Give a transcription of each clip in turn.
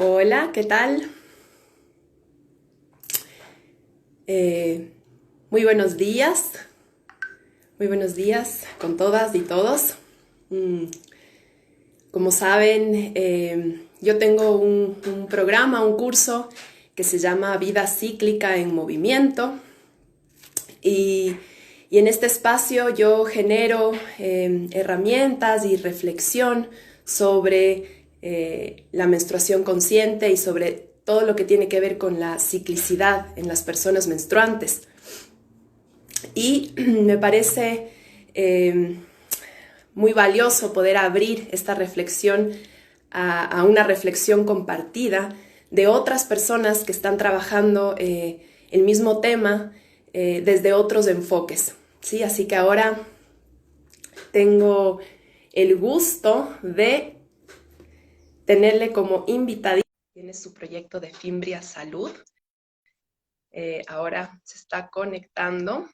Hola, ¿qué tal? Eh, Muy buenos días con todas y todos. Mm, Como saben, yo tengo un programa, un curso que se llama Vida Cíclica en Movimiento y, y en este espacio yo genero herramientas y reflexión sobre la menstruación consciente y sobre todo lo que tiene que ver con la ciclicidad en las personas menstruantes. Y me parece muy valioso poder abrir esta reflexión a una reflexión compartida de otras personas que están trabajando el mismo tema desde otros enfoques. ¿Sí? Así que ahora tengo el gusto de tenerle como invitadita. Tiene su proyecto de Fimbria Salud. Ahora se está conectando.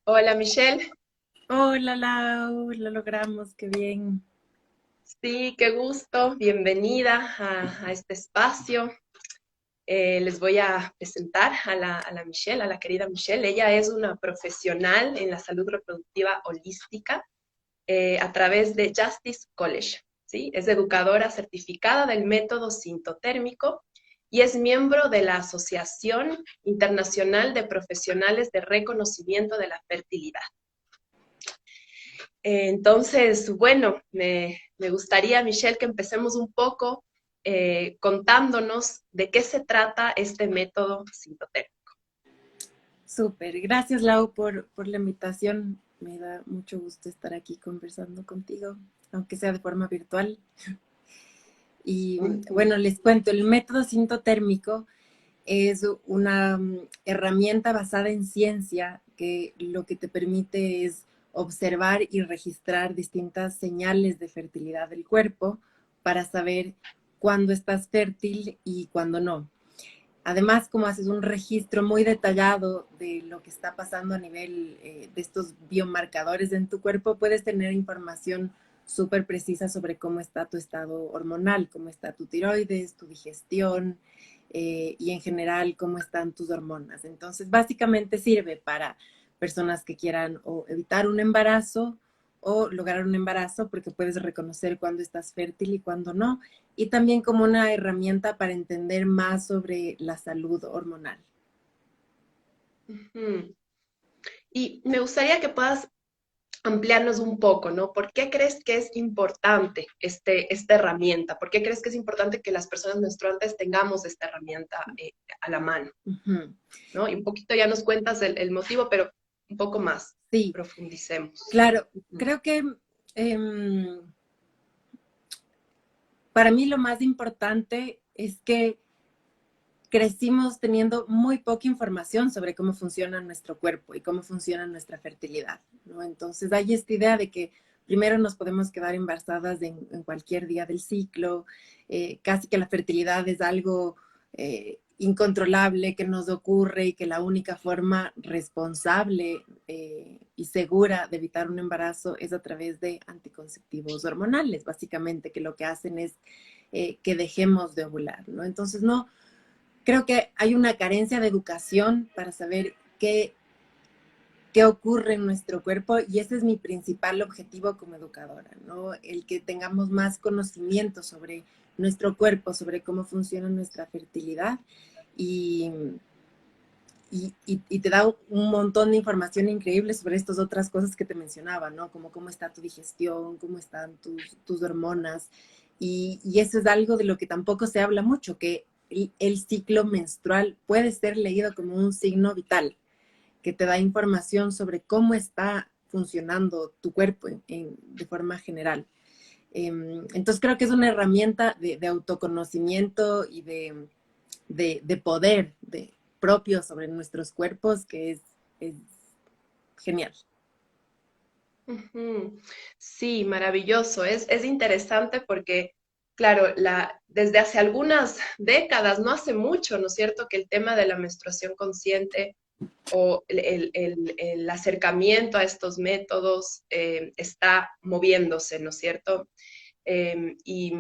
Hola, Michelle. Hola Lau, lo logramos, qué bien. Sí, qué gusto. Bienvenida a este espacio. Les voy a presentar a la Michelle, a la querida Michelle. Ella es una profesional en la salud reproductiva holística a través de Justice College. ¿Sí? Es educadora certificada del método sintotérmico y es miembro de la Asociación Internacional de Profesionales de Reconocimiento de la Fertilidad. Entonces, bueno, me gustaría, Michelle, que empecemos un poco contándonos de qué se trata este método sintotérmico. Súper, gracias Lau por la invitación. Me da mucho gusto estar aquí conversando contigo, aunque sea de forma virtual. Y Ujú. bueno, les cuento, el método sintotérmico es una herramienta basada en ciencia que lo que te permite es observar y registrar distintas señales de fertilidad del cuerpo para saber cuándo estás fértil y cuándo no. Además, como haces un registro muy detallado de lo que está pasando a nivel de estos biomarcadores en tu cuerpo, puedes tener información súper precisa sobre cómo está tu estado hormonal, cómo está tu tiroides, tu digestión y en general cómo están tus hormonas. Entonces, básicamente sirve para personas que quieran o evitar un embarazo o lograr un embarazo porque puedes reconocer cuándo estás fértil y cuándo no, y también como una herramienta para entender más sobre la salud hormonal. Ujú. Y me gustaría que puedas ampliarnos un poco, ¿no? ¿Por qué crees que es importante esta herramienta? ¿Por qué crees que es importante que las personas menstruantes tengamos esta herramienta a la mano, Uh -huh. ¿no? Y un poquito ya nos cuentas el motivo, pero un poco más, Sí, profundicemos. claro, Ujú. creo que eh, para mí lo más importante es que crecimos teniendo muy poca información sobre cómo funciona nuestro cuerpo y cómo funciona nuestra fertilidad, ¿no? Entonces hay esta idea de que primero nos podemos quedar embarazadas en cualquier día del ciclo, casi que la fertilidad es algo incontrolable que nos ocurre y que la única forma responsable y segura de evitar un embarazo es a través de anticonceptivos hormonales, básicamente, que lo que hacen es que dejemos de ovular, ¿no? Entonces, no, creo que hay una carencia de educación para saber qué ocurre en nuestro cuerpo y ese es mi principal objetivo como educadora, ¿no? El que tengamos más conocimiento sobre nuestro cuerpo, sobre cómo funciona nuestra fertilidad y, y te da un montón de información increíble sobre estas otras cosas que te mencionaba, ¿no? Como cómo está tu digestión, cómo están tus hormonas. Y eso es algo de lo que tampoco se habla mucho, que el ciclo menstrual puede ser leído como un signo vital, que te da información sobre cómo está funcionando tu cuerpo de forma general. Entonces creo que es una herramienta de autoconocimiento y de poder propio sobre nuestros cuerpos que es genial. Ujú. Sí, maravilloso. Es interesante porque, claro, desde hace algunas décadas, no hace mucho, ¿no es cierto?, que el tema de la menstruación consciente o el acercamiento a estos métodos está moviéndose, ¿no es cierto? Y,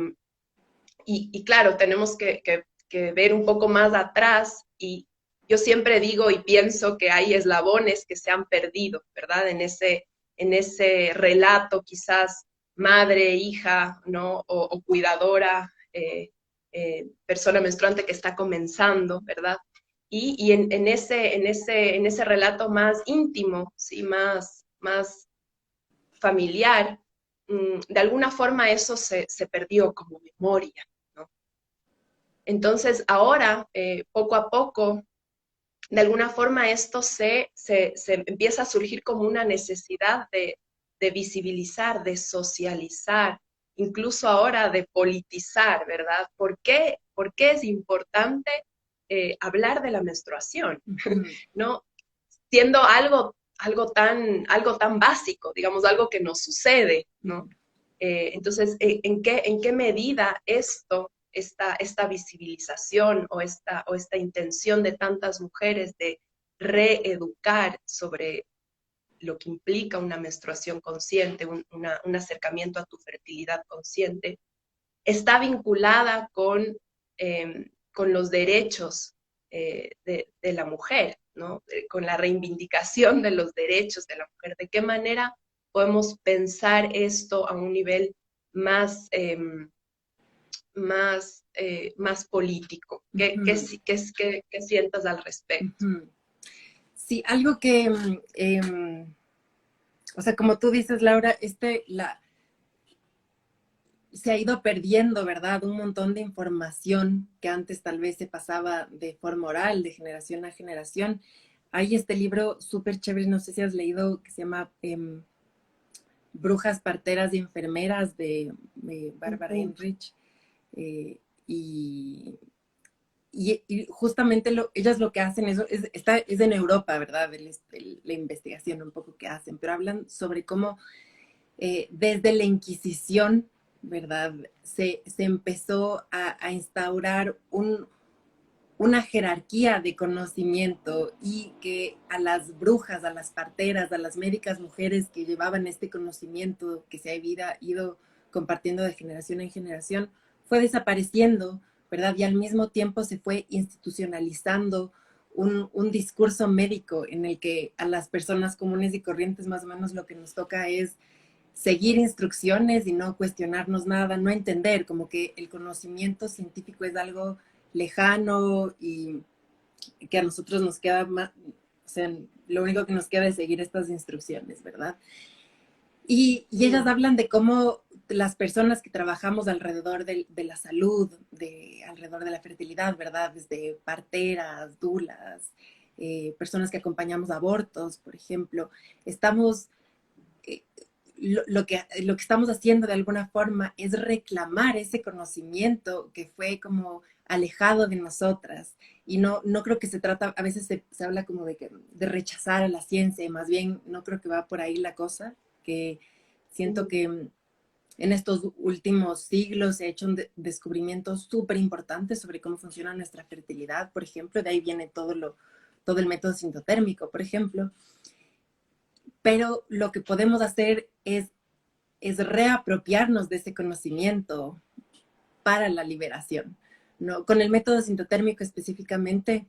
y claro, tenemos que ver un poco más atrás y yo siempre digo y pienso que hay eslabones que se han perdido, ¿verdad? En ese relato quizás madre, hija, ¿no? O cuidadora, persona menstruante que está comenzando, ¿verdad? Y en ese relato más íntimo, ¿sí? Más familiar, de alguna forma eso se perdió como memoria, ¿no? Entonces ahora, poco a poco, de alguna forma esto se empieza a surgir como una necesidad de visibilizar, de socializar, incluso ahora de politizar, ¿verdad? ¿Por qué es importante hablar de la menstruación? ¿No? Siendo algo tan básico, digamos, algo que nos sucede, ¿no? Entonces, en qué medida esta visibilización o esta intención de tantas mujeres de reeducar sobre lo que implica una menstruación consciente, un acercamiento a tu fertilidad consciente, está vinculada con los derechos de la mujer, ¿no? Con la reivindicación de los derechos de la mujer. ¿De qué manera podemos pensar esto a un nivel más, más político? ¿Qué sientas al respecto? Sí, algo que, o sea, como tú dices, Laura, se ha ido perdiendo, ¿verdad? Un montón de información que antes tal vez se pasaba de forma oral, de generación a generación. Hay este libro súper chévere, no sé si has leído, que se llama Brujas, Parteras y Enfermeras de Bárbara Enrich. Y, y justamente ellas lo que hacen es en Europa, ¿verdad? La investigación un poco que hacen, pero hablan sobre cómo desde la Inquisición, ¿verdad? Se empezó a instaurar una jerarquía de conocimiento y que a las brujas, a las parteras, a las médicas mujeres que llevaban este conocimiento que se había ido compartiendo de generación en generación, fue desapareciendo, ¿verdad? Y al mismo tiempo se fue institucionalizando un discurso médico en el que a las personas comunes y corrientes más o menos lo que nos toca es seguir instrucciones y no cuestionarnos nada, no entender, como que el conocimiento científico es algo lejano y que a nosotros nos queda más, o sea, lo único que nos queda es seguir estas instrucciones, ¿verdad? Y ellas hablan de cómo las personas que trabajamos alrededor de la salud, alrededor de la fertilidad, ¿verdad? Desde parteras, dulas, personas que acompañamos abortos, por ejemplo, estamos lo que estamos haciendo de alguna forma es reclamar ese conocimiento que fue como alejado de nosotras. Y no creo que se trata, a veces se habla como de rechazar a la ciencia, y más bien no creo que va por ahí la cosa, que siento que en estos últimos siglos se ha hecho un descubrimiento súper importante sobre cómo funciona nuestra fertilidad, por ejemplo, de ahí viene todo el método sintotérmico, por ejemplo. Pero lo que podemos hacer es reapropiarnos de ese conocimiento para la liberación, ¿no? Con el método sintotérmico específicamente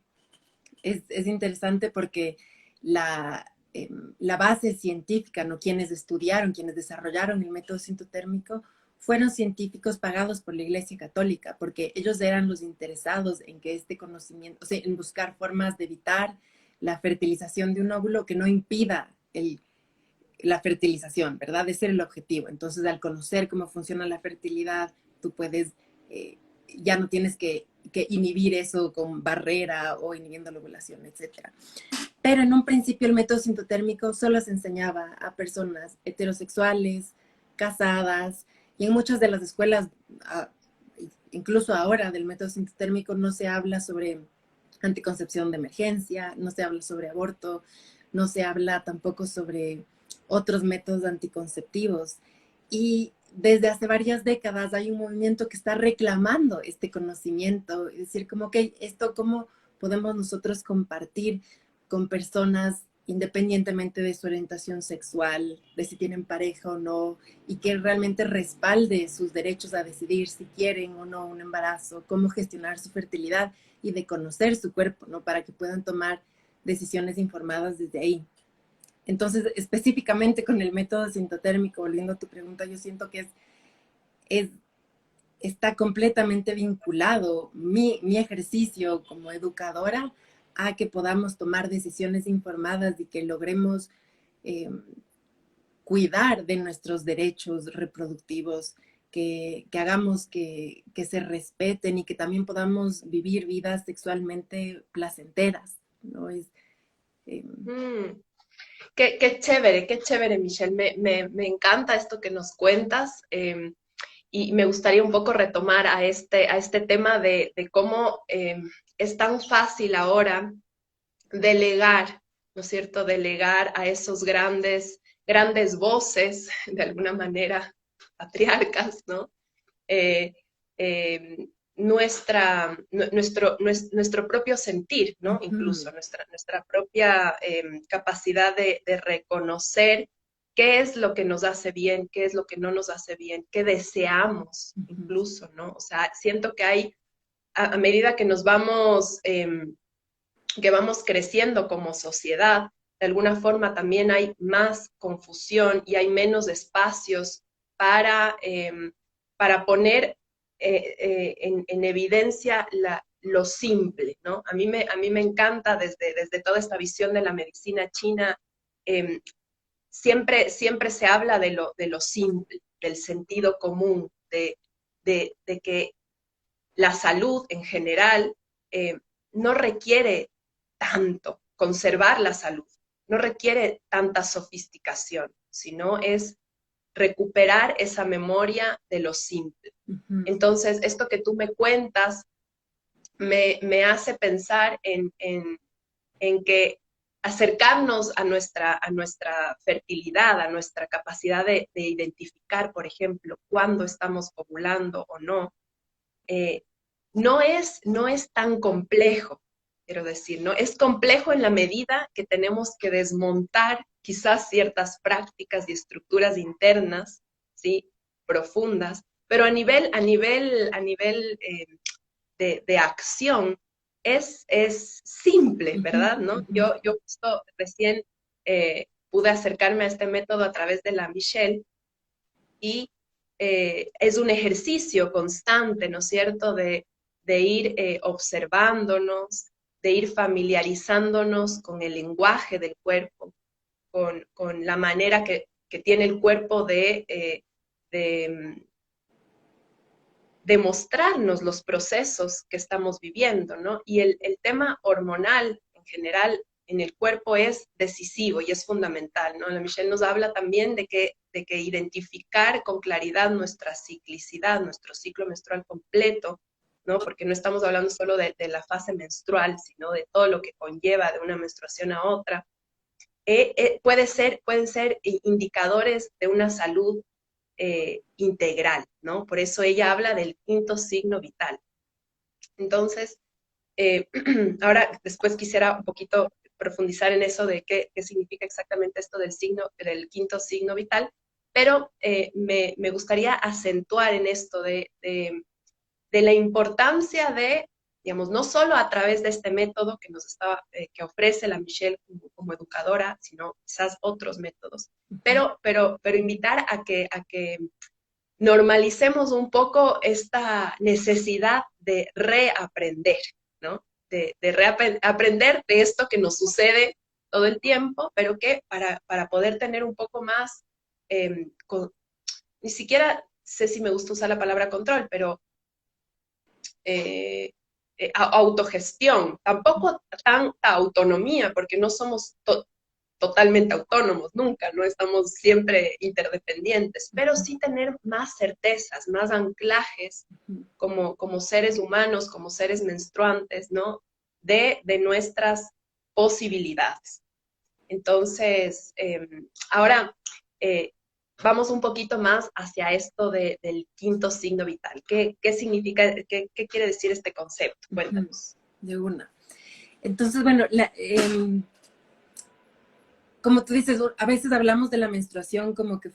es interesante porque la base científica, ¿no? Quienes estudiaron, quienes desarrollaron el método sintotérmico, fueron científicos pagados por la Iglesia Católica, porque ellos eran los interesados en que este conocimiento, o sea, en buscar formas de evitar la fertilización de un óvulo que no impida la fertilización, ¿verdad? Ese era el objetivo. Entonces, al conocer cómo funciona la fertilidad, tú puedes, ya no tienes que inhibir eso con barrera o inhibiendo la ovulación, etc. Pero en un principio el método sintotérmico solo se enseñaba a personas heterosexuales, casadas, y en muchas de las escuelas, incluso ahora del método sintotérmico, no se habla sobre anticoncepción de emergencia, no se habla sobre aborto, no se habla tampoco sobre otros métodos anticonceptivos. Y desde hace varias décadas hay un movimiento que está reclamando este conocimiento, es decir, como que esto, ¿cómo podemos nosotros compartir con personas independientemente de su orientación sexual, de si tienen pareja o no, y que realmente respalde sus derechos a decidir si quieren o no un embarazo, cómo gestionar su fertilidad y de conocer su cuerpo, ¿no? Para que puedan tomar decisiones informadas desde ahí. Entonces, específicamente con el método sintotérmico, volviendo a tu pregunta, yo siento que es está completamente vinculado mi ejercicio como educadora a que podamos tomar decisiones informadas y que logremos eh, cuidar de nuestros derechos reproductivos, que hagamos que se respeten y que también podamos vivir vidas sexualmente placenteras, ¿no? Mm, qué chévere, Michelle. Me encanta esto que nos cuentas. Y me gustaría un poco retomar a este tema de cómo es tan fácil ahora delegar, ¿no es cierto? Delegar a esos grandes voces, de alguna manera, patriarcas, ¿no? Eh, eh, nuestro propio sentir, ¿no? Incluso nuestra propia capacidad de reconocer qué es lo que nos hace bien, qué es lo que no nos hace bien, qué deseamos incluso, ¿no? O sea, siento que hay, a medida que nos vamos, que vamos creciendo como sociedad, de alguna forma también hay más confusión y hay menos espacios para poner en evidencia lo simple, ¿no? A mí me encanta desde toda esta visión de la medicina china, eh, siempre se habla de lo simple, del sentido común, de que la salud en general no requiere tanto conservar la salud, no requiere tanta sofisticación, sino es recuperar esa memoria de lo simple. Entonces, esto que tú me cuentas me hace pensar en que acercarnos a nuestra fertilidad, a nuestra capacidad de identificar, por ejemplo, cuándo estamos ovulando o no, eh, no es tan complejo, quiero decir, ¿no? Es complejo en la medida que tenemos que desmontar quizás ciertas prácticas y estructuras internas, ¿sí? Profundas, pero a nivel de acción es simple, ¿verdad? ¿No? Yo justo recién pude acercarme a este método a través de la Michelle y es un ejercicio constante, ¿no es cierto?, de ir observándonos, de ir familiarizándonos con el lenguaje del cuerpo, con la manera que tiene el cuerpo de demostrarnos los procesos que estamos viviendo, ¿no? Y el tema hormonal en general en el cuerpo es decisivo y es fundamental, ¿no? La Michelle nos habla también de que identificar con claridad nuestra ciclicidad, nuestro ciclo menstrual completo, ¿no? Porque no estamos hablando solo de la fase menstrual, sino de todo lo que conlleva de una menstruación a otra. Pueden ser indicadores de una salud integral, ¿no? Por eso ella habla del quinto signo vital. Entonces, ahora después quisiera un poquito profundizar en eso de qué significa exactamente esto del quinto signo vital, pero me gustaría acentuar en esto de la importancia de, digamos, no solo a través de este método que ofrece la Michelle como educadora, sino quizás otros métodos, pero invitar a que normalicemos un poco esta necesidad de reaprender, ¿no? De reaprender de esto que nos sucede todo el tiempo, pero que para poder tener un poco más, ni siquiera sé si me gusta usar la palabra control, pero autogestión, tampoco tanta autonomía, porque no somos totalmente autónomos nunca, no estamos siempre interdependientes, pero sí tener más certezas, más anclajes como seres humanos, como seres menstruantes, ¿no? De nuestras posibilidades. Entonces, ahora vamos un poquito más hacia esto del quinto signo vital. ¿Qué significa, qué quiere decir este concepto? Cuéntanos. De una. Entonces, bueno, como tú dices, a veces hablamos de la menstruación como que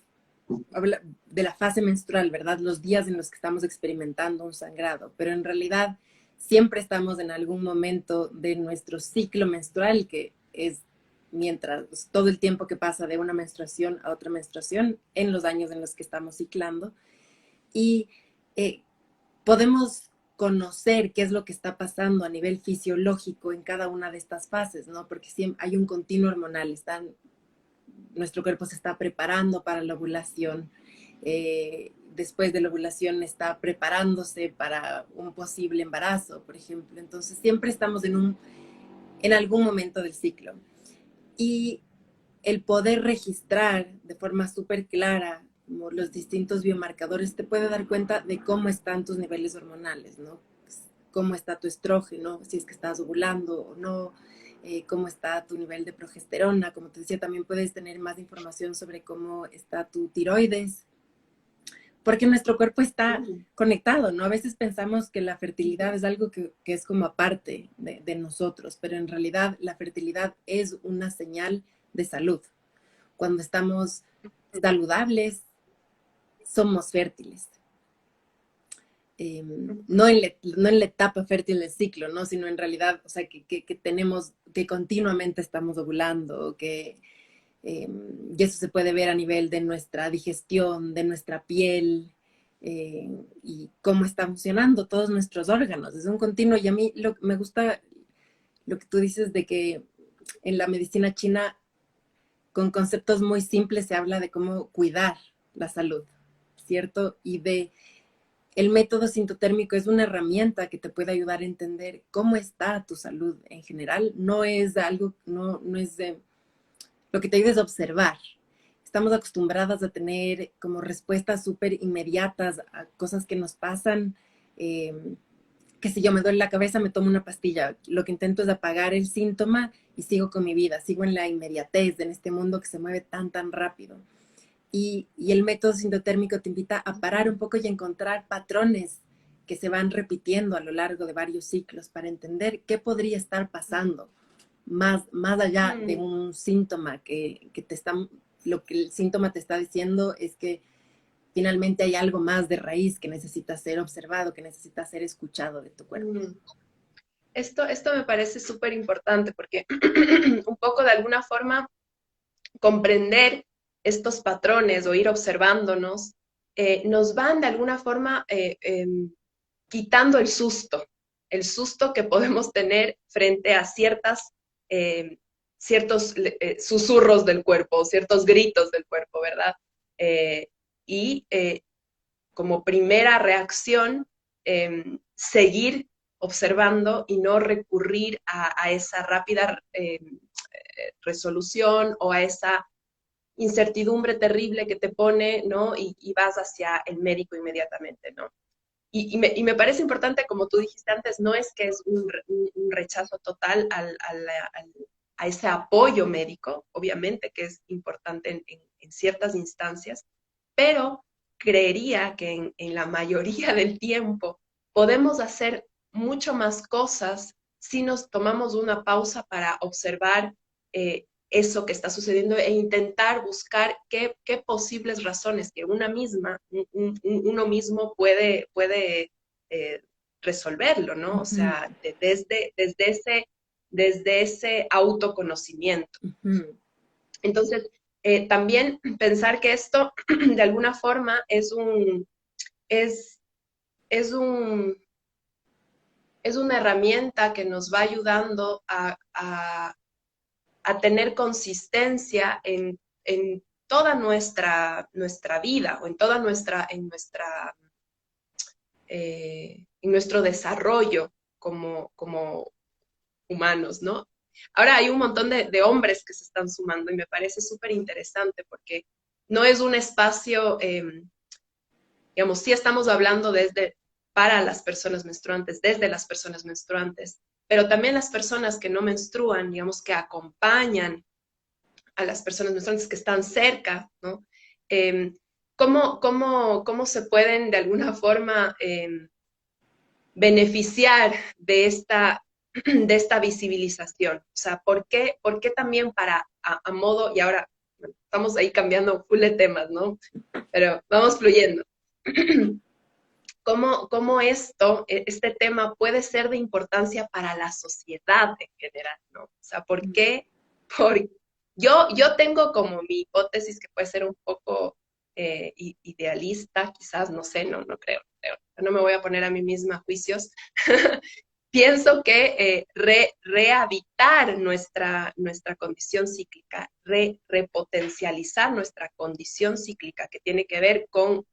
de la fase menstrual, ¿verdad? Los días en los que estamos experimentando un sangrado, pero en realidad siempre estamos en algún momento de nuestro ciclo menstrual, que es mientras todo el tiempo que pasa de una menstruación a otra menstruación en los años en los que estamos ciclando. Y eh, podemos conocer qué es lo que está pasando a nivel fisiológico en cada una de estas fases, ¿no? Porque siempre hay un continuo hormonal, nuestro cuerpo se está preparando para la ovulación, después de la ovulación está preparándose para un posible embarazo, por ejemplo. Entonces siempre estamos en algún momento del ciclo. Y el poder registrar de forma súper clara como los distintos biomarcadores te puede dar cuenta de cómo están tus niveles hormonales, ¿no? Cómo está tu estrógeno, si es que estás ovulando o no, cómo está tu nivel de progesterona. Como te decía, también puedes tener más información sobre cómo está tu tiroides, porque nuestro cuerpo está conectado, ¿no? A veces pensamos que la fertilidad es algo que es como aparte de nosotros, pero en realidad la fertilidad es una señal de salud. Cuando estamos saludables, somos fértiles. No en la etapa fértil del ciclo, ¿no? Sino en realidad, o sea, que tenemos, que continuamente estamos ovulando, y eso se puede ver a nivel de nuestra digestión, de nuestra piel, y cómo están funcionando todos nuestros órganos. Es un continuo, y a mí me gusta lo que tú dices de que en la medicina china, con conceptos muy simples, se habla de cómo cuidar la salud, ¿cierto? Y el método sintotérmico es una herramienta que te puede ayudar a entender cómo está tu salud en general. No es algo, no es lo que te ayuda es observar. Estamos acostumbradas a tener como respuestas súper inmediatas a cosas que nos pasan. Que si yo me duele la cabeza, me tomo una pastilla. Lo que intento es apagar el síntoma y sigo con mi vida. Sigo en la inmediatez, en este mundo que se mueve tan rápido. Y el método sintotérmico te invita a parar un poco y encontrar patrones que se van repitiendo a lo largo de varios ciclos para entender qué podría estar pasando más allá de un síntoma lo que el síntoma te está diciendo es que finalmente hay algo más de raíz que necesita ser observado, que necesita ser escuchado de tu cuerpo. Esto me parece súper importante porque un poco de alguna forma comprender estos patrones o ir observándonos nos van de alguna forma quitando el susto que podemos tener frente a ciertos susurros del cuerpo, ciertos gritos del cuerpo, ¿verdad? Y como primera reacción, seguir observando y no recurrir a esa rápida resolución o a esa incertidumbre terrible que te pone, ¿no? Y vas hacia el médico inmediatamente, ¿no? Y me parece importante, como tú dijiste antes, no es que es un rechazo total a ese apoyo médico, obviamente que es importante en ciertas instancias, pero creería que en la mayoría del tiempo podemos hacer mucho más cosas si nos tomamos una pausa para observar eso que está sucediendo e intentar buscar qué posibles razones que uno mismo puede resolverlo, ¿no? O sea, desde ese autoconocimiento. Entonces, también pensar que esto de alguna forma es, es una herramienta que nos va ayudando a tener consistencia en toda nuestra vida o en toda en nuestro desarrollo como humanos, ¿no? Ahora hay un montón de hombres que se están sumando y me parece súper interesante porque no es un espacio, digamos, sí estamos hablando para las personas menstruantes, desde las personas menstruantes, pero también las personas que no menstruan, digamos, que acompañan a las personas menstruantes que están cerca, ¿no? ¿Cómo se pueden de alguna forma beneficiar de esta de esta visibilización? O sea, por qué también a modo, y ahora bueno, estamos ahí cambiando full de temas, ¿no? Pero vamos fluyendo. ¿Cómo esto, este tema puede ser de importancia para la sociedad en general, ¿no? O sea, ¿por qué? Por, yo tengo como mi hipótesis que puede ser un poco idealista, quizás, no sé, no creo. No me voy a poner a mí misma juicios. Pienso que rehabitar nuestra condición cíclica, repotencializar nuestra condición cíclica, que tiene que ver con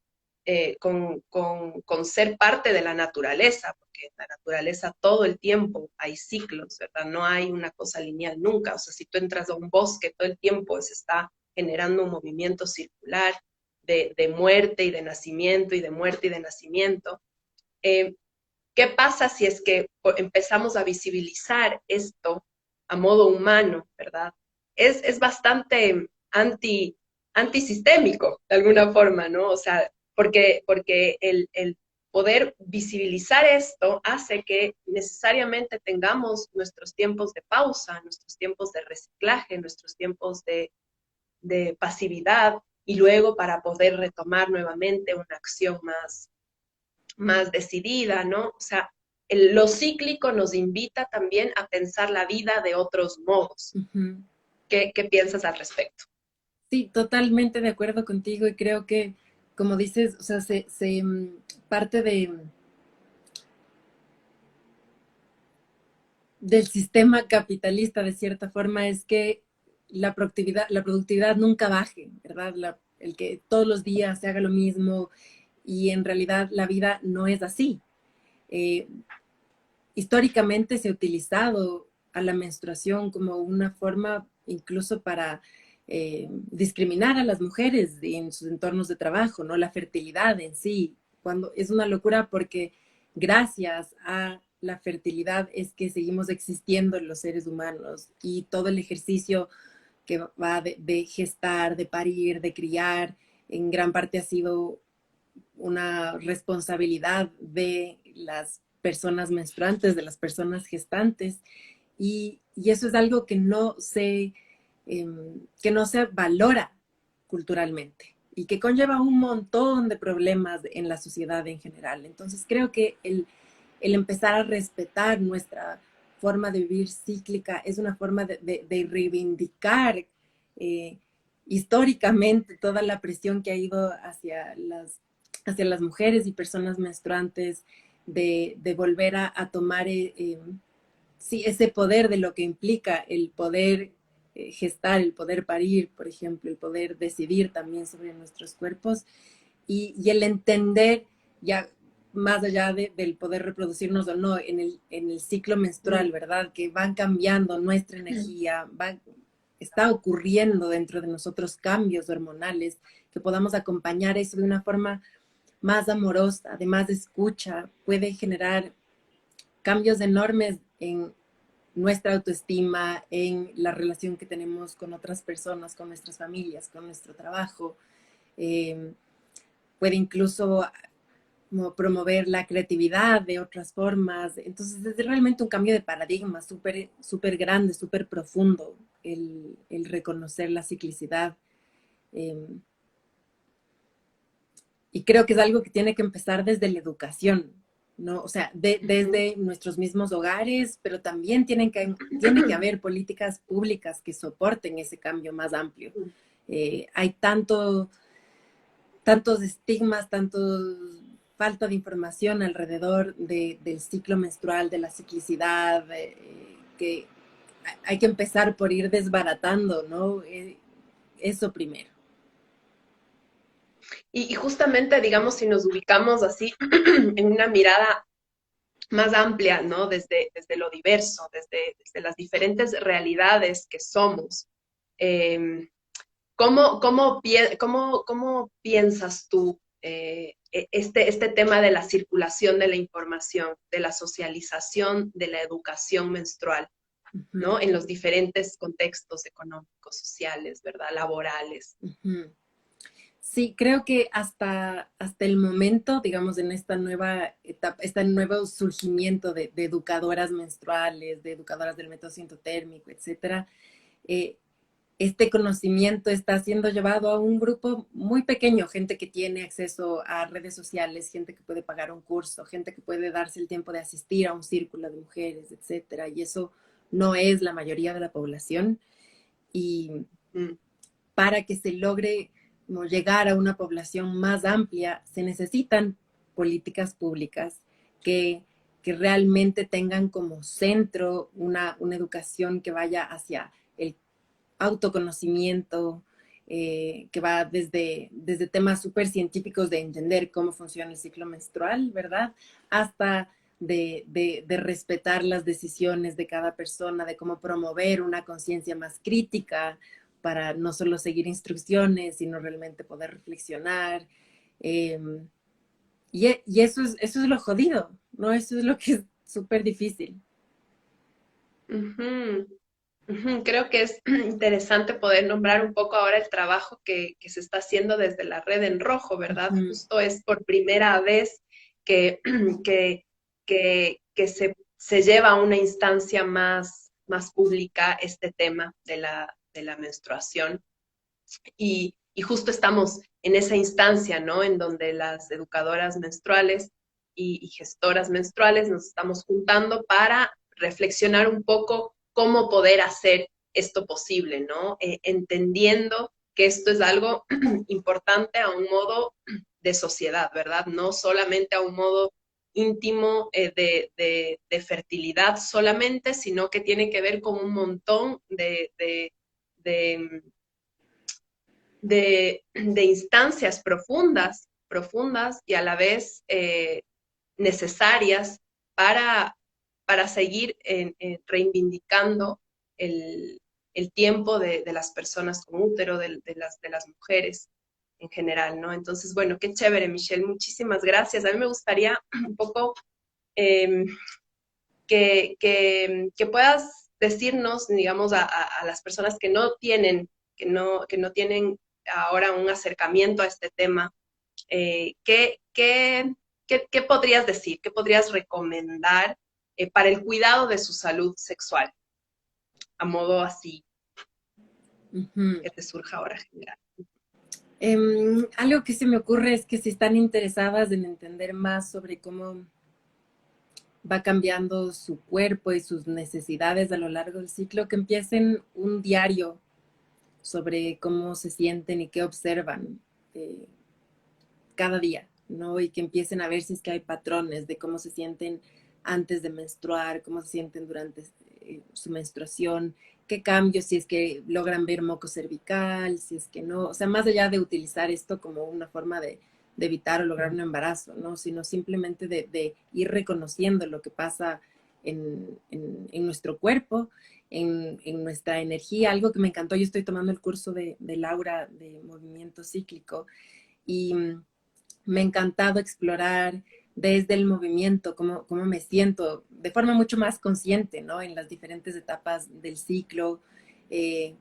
ser parte de la naturaleza, porque en la naturaleza todo el tiempo hay ciclos, ¿verdad? No hay una cosa lineal nunca. O sea, si tú entras a un bosque, todo el tiempo se está generando un movimiento circular de muerte y de nacimiento y de muerte y de nacimiento. Eh, ¿Qué pasa si es que empezamos a visibilizar esto a modo humano, ¿verdad? Es bastante antisistémico, de alguna forma, ¿no? O sea, porque el poder visibilizar esto hace que necesariamente tengamos nuestros tiempos de pausa, nuestros tiempos de reciclaje, nuestros tiempos de pasividad, y luego para poder retomar nuevamente una acción más decidida, ¿no? O sea, lo cíclico nos invita también a pensar la vida de otros modos. Ujú. ¿Qué piensas al respecto? Sí, totalmente de acuerdo contigo y creo que, como dices, o sea, parte del sistema capitalista de cierta forma es que la productividad nunca baje, ¿verdad? El que todos los días se haga lo mismo y en realidad la vida no es así. Eh, Históricamente se ha utilizado a la menstruación como una forma incluso para discriminar a las mujeres en sus entornos de trabajo, ¿no? La fertilidad en sí, cuando es una locura porque gracias a la fertilidad es que seguimos existiendo los seres humanos y todo el ejercicio que va de gestar, de parir, de criar, en gran parte ha sido una responsabilidad de las personas menstruantes, de las personas gestantes, y eso es algo que no se valora culturalmente y que conlleva un montón de problemas en la sociedad en general. Entonces creo que el empezar a respetar nuestra forma de vivir cíclica es una forma de reivindicar históricamente toda la presión que ha ido hacia las mujeres y personas menstruantes, de volver a tomar sí, ese poder de lo que implica el poder gestar, el poder parir, por ejemplo, el poder decidir también sobre nuestros cuerpos y el entender ya más allá del poder reproducirnos o no en el ciclo menstrual, ¿verdad? Que van cambiando nuestra energía, está ocurriendo dentro de nosotros cambios hormonales, que podamos acompañar eso de una forma más amorosa, de más escucha, puede generar cambios enormes en nuestra autoestima, en la relación que tenemos con otras personas, con nuestras familias, con nuestro trabajo. Eh, Puede incluso como promover la creatividad de otras formas. Entonces es realmente un cambio de paradigma súper súper grande, súper profundo el reconocer la ciclicidad. Eh, y creo que es algo que tiene que empezar desde la educación, ¿no? O sea, desde nuestros mismos hogares, pero también tiene que haber políticas públicas que soporten ese cambio más amplio. Hay tantos estigmas, falta de información alrededor del ciclo menstrual, de la ciclicidad, que hay que empezar por ir desbaratando, ¿no? Eso primero. Y justamente, digamos, si nos ubicamos así en una mirada más amplia, ¿no? Desde lo diverso, desde las diferentes realidades que somos. Eh, ¿Cómo piensas tú este tema de la circulación de la información, de la socialización, de la educación menstrual, Uh -huh. ¿no? En los diferentes contextos económicos, sociales, ¿verdad? Laborales. Uh -huh. Sí, creo que hasta el momento, digamos, en esta nueva etapa, este nuevo surgimiento de educadoras menstruales, de educadoras del método sintotérmico, etcétera, eh, este conocimiento está siendo llevado a un grupo muy pequeño, gente que tiene acceso a redes sociales, gente que puede pagar un curso, gente que puede darse el tiempo de asistir a un círculo de mujeres, etcétera, y eso no es la mayoría de la población. Y Mm, para que se logre como llegar a una población más amplia, se necesitan políticas públicas que, que realmente tengan como centro una educación que vaya hacia el autoconocimiento, que va desde temas súper científicos de entender cómo funciona el ciclo menstrual, ¿verdad? Hasta de respetar las decisiones de cada persona, de cómo promover una conciencia más crítica para no solo seguir instrucciones, sino realmente poder reflexionar. Eh, y eso es lo jodido, ¿no? Eso es lo que es súper difícil. ujú, ujú. Creo que es interesante poder nombrar un poco ahora el trabajo que se está haciendo desde la red en rojo, ¿verdad? Ujú. Justo es por primera vez que, que, que se lleva a una instancia más pública este tema de la menstruación. Y justo estamos en esa instancia, ¿no? En donde las educadoras menstruales y gestoras menstruales nos estamos juntando para reflexionar un poco cómo poder hacer esto posible, ¿no? Entendiendo que esto es algo importante a un modo de sociedad, ¿verdad? No solamente a un modo íntimo de fertilidad solamente, sino que tiene que ver con un montón de de instancias profundas y a la vez necesarias para, para seguir reivindicando el tiempo de, las personas con útero, de las mujeres en general, ¿no? Entonces, bueno, qué chévere, Michelle, muchísimas gracias. A mí me gustaría un poco eh, que puedas decirnos, digamos, a las personas que no tienen, que no tienen ahora un acercamiento a este tema, ¿qué podrías decir? ¿Qué podrías recomendar para el cuidado de su salud sexual? A modo así Ujú. que te surja ahora general. Algo que se me ocurre es que si están interesadas en entender más sobre cómo va cambiando su cuerpo y sus necesidades a lo largo del ciclo, que empiecen un diario sobre cómo se sienten y qué observan eh, cada día, ¿no? Y que empiecen a ver si es que hay patrones de cómo se sienten antes de menstruar, cómo se sienten durante su menstruación, qué cambios, si es que logran ver moco cervical, si es que no, o sea, más allá de utilizar esto como una forma de evitar o lograr un embarazo, ¿no? Sino simplemente de ir reconociendo lo que pasa en nuestro cuerpo, en nuestra energía. Algo que me encantó, yo estoy tomando el curso de Laura de movimiento cíclico y me ha encantado explorar desde el movimiento, cómo me siento de forma mucho más consciente, ¿no? En las diferentes etapas del ciclo, eh,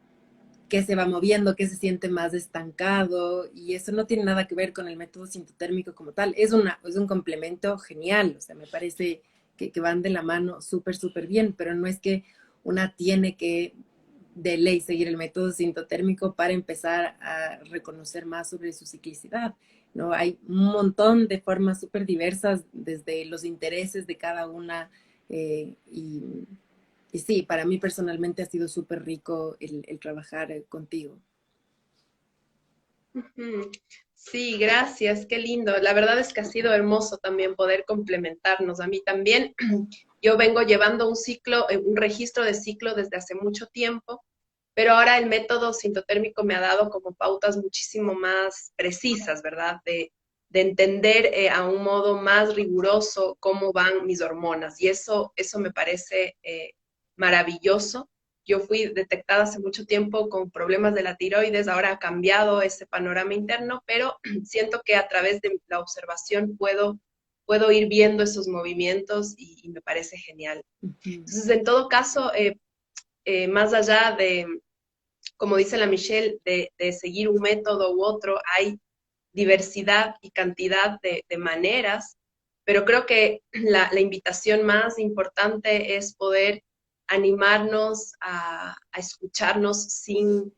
qué se va moviendo, qué se siente más estancado, y eso no tiene nada que ver con el método sintotérmico como tal. Es un complemento genial, o sea, me parece que van de la mano súper, súper bien, pero no es que una tiene que de ley seguir el método sintotérmico para empezar a reconocer más sobre su ciclicidad, ¿no? Hay un montón de formas súper diversas desde los intereses de cada una y sí, para mí personalmente ha sido súper rico el trabajar contigo. Ujú. Sí, gracias, qué lindo. La verdad es que ha sido hermoso también poder complementarnos. A mí también, yo vengo llevando un ciclo, un registro de ciclo desde hace mucho tiempo, pero ahora el método sintotérmico me ha dado como pautas muchísimo más precisas, ¿verdad? De entender a un modo más riguroso cómo van mis hormonas. Y eso me parece maravilloso. Yo fui detectada hace mucho tiempo con problemas de la tiroides, ahora ha cambiado ese panorama interno, pero siento que a través de la observación puedo ir viendo esos movimientos y me parece genial. Uh -huh. Entonces, en todo caso, más allá de, como dice la Michelle, de seguir un método u otro, hay diversidad y cantidad de maneras, pero creo que la invitación más importante es poder animarnos a escucharnos sin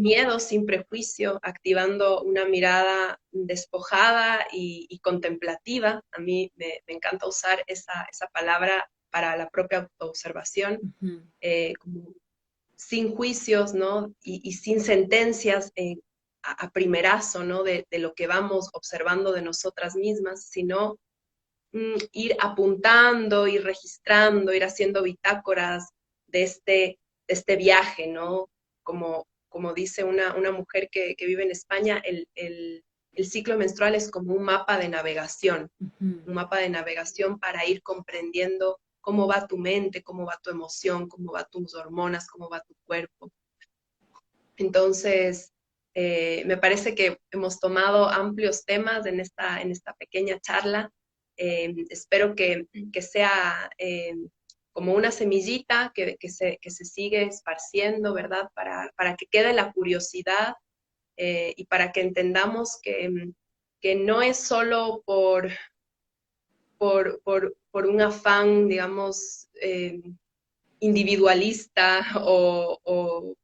miedo, sin prejuicio, activando una mirada despojada y contemplativa. A mí me encanta usar esa palabra para la propia autoobservación, como sin juicios, ¿no? Y sin sentencias a primerazo, ¿no? De lo que vamos observando de nosotras mismas, sino ir apuntando, ir registrando, ir haciendo bitácoras de este viaje, ¿no? Como dice una mujer que vive en España, el ciclo menstrual es como un mapa de navegación, un mapa de navegación para ir comprendiendo cómo va tu mente, cómo va tu emoción, cómo va tus hormonas, cómo va tu cuerpo. Entonces, me parece que hemos tomado amplios temas en esta pequeña charla. Espero que sea como una semillita que se sigue esparciendo, ¿verdad? Para que quede la curiosidad y para que entendamos que no es solo por un afán, digamos, individualista o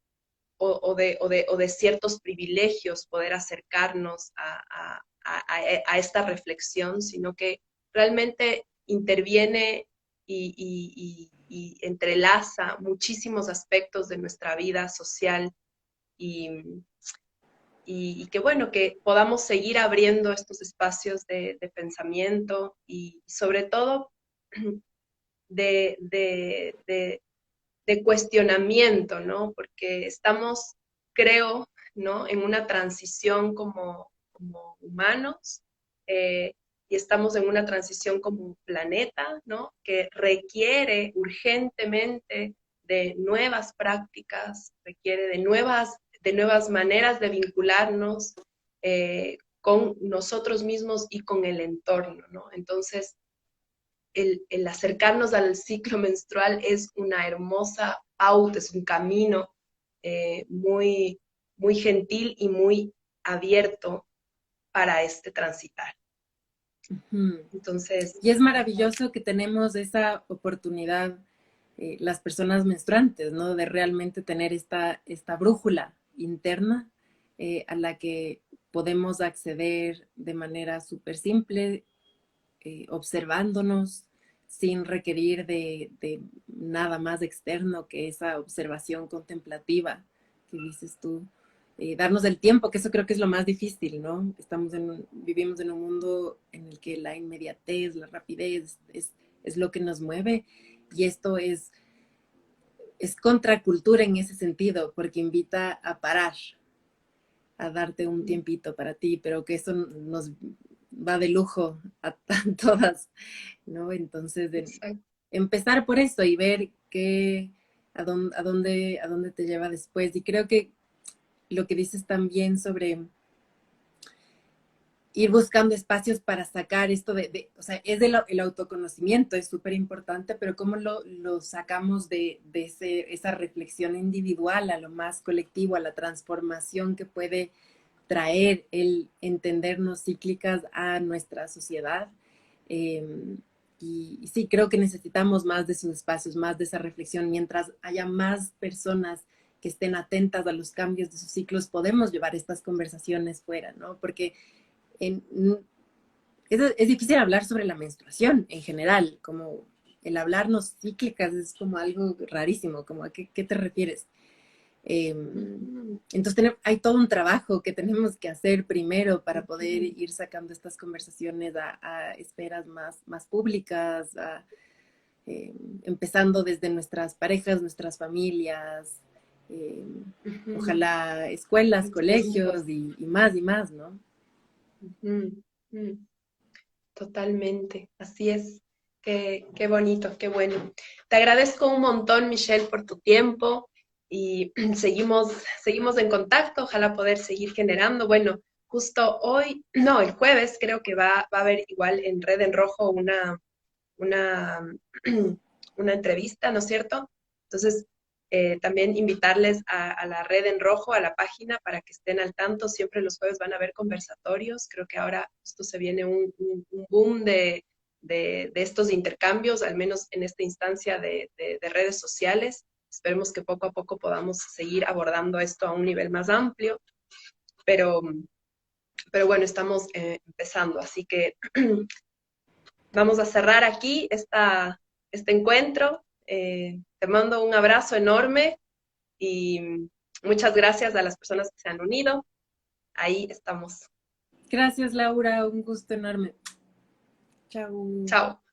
de ciertos privilegios poder acercarnos a esta reflexión, sino que realmente interviene y entrelaza muchísimos aspectos de nuestra vida social y, y que bueno, que podamos seguir abriendo estos espacios de pensamiento y sobre todo de de cuestionamiento, ¿no? Porque estamos, creo, ¿no? En una transición como humanos y estamos en una transición como un planeta, ¿no? Que requiere urgentemente de nuevas prácticas, requiere de nuevas maneras de vincularnos con nosotros mismos y con el entorno, ¿no? Entonces, el acercarnos al ciclo menstrual es una hermosa pauta, es un camino muy, muy gentil y muy abierto para este transitar. Entonces, y es maravilloso que tenemos esa oportunidad, las personas menstruantes, ¿no? De realmente tener esta brújula interna a la que podemos acceder de manera súper simple, observándonos sin requerir de nada más externo que esa observación contemplativa que dices tú. Darnos el tiempo, que eso creo que es lo más difícil, ¿no? Vivimos en un mundo en el que la inmediatez, la rapidez es lo que nos mueve y esto es contracultura en ese sentido, porque invita a parar, a darte un tiempito para ti, pero que eso nos va de lujo a todas, ¿no? Entonces, empezar por eso y ver a dónde te lleva después. Y creo que lo que dices también sobre ir buscando espacios para sacar esto o sea, el autoconocimiento, es súper importante, pero cómo lo sacamos de esa reflexión individual a lo más colectivo, a la transformación que puede traer el entendernos cíclicas a nuestra sociedad. Y sí, creo que necesitamos más de esos espacios, más de esa reflexión. Mientras haya más personas que estén atentas a los cambios de sus ciclos, podemos llevar estas conversaciones fuera, ¿no? Porque es difícil hablar sobre la menstruación en general, como el hablarnos cíclicas es como algo rarísimo, como ¿qué te refieres? Entonces hay todo un trabajo que tenemos que hacer primero para poder ir sacando estas conversaciones a esferas más públicas, empezando desde nuestras parejas, nuestras familias, ojalá escuelas, colegios y más, ¿no? Totalmente, así es. Qué bonito, qué bueno. Te agradezco un montón, Michelle, por tu tiempo y seguimos en contacto, ojalá poder seguir generando. Bueno, justo hoy, no, el jueves creo que va a haber igual en Red en Rojo una, una entrevista, ¿no es cierto? Entonces, También invitarles a la red en rojo, a la página, para que estén al tanto. Siempre los jueves van a haber conversatorios. Creo que ahora justo se viene un boom de estos intercambios, al menos en esta instancia de redes sociales. Esperemos que poco a poco podamos seguir abordando esto a un nivel más amplio, pero, pero bueno, estamos empezando, así que vamos a cerrar aquí este encuentro. Te mando un abrazo enorme y muchas gracias a las personas que se han unido. Ahí estamos. Gracias, Laura. Un gusto enorme. Chao. Chao.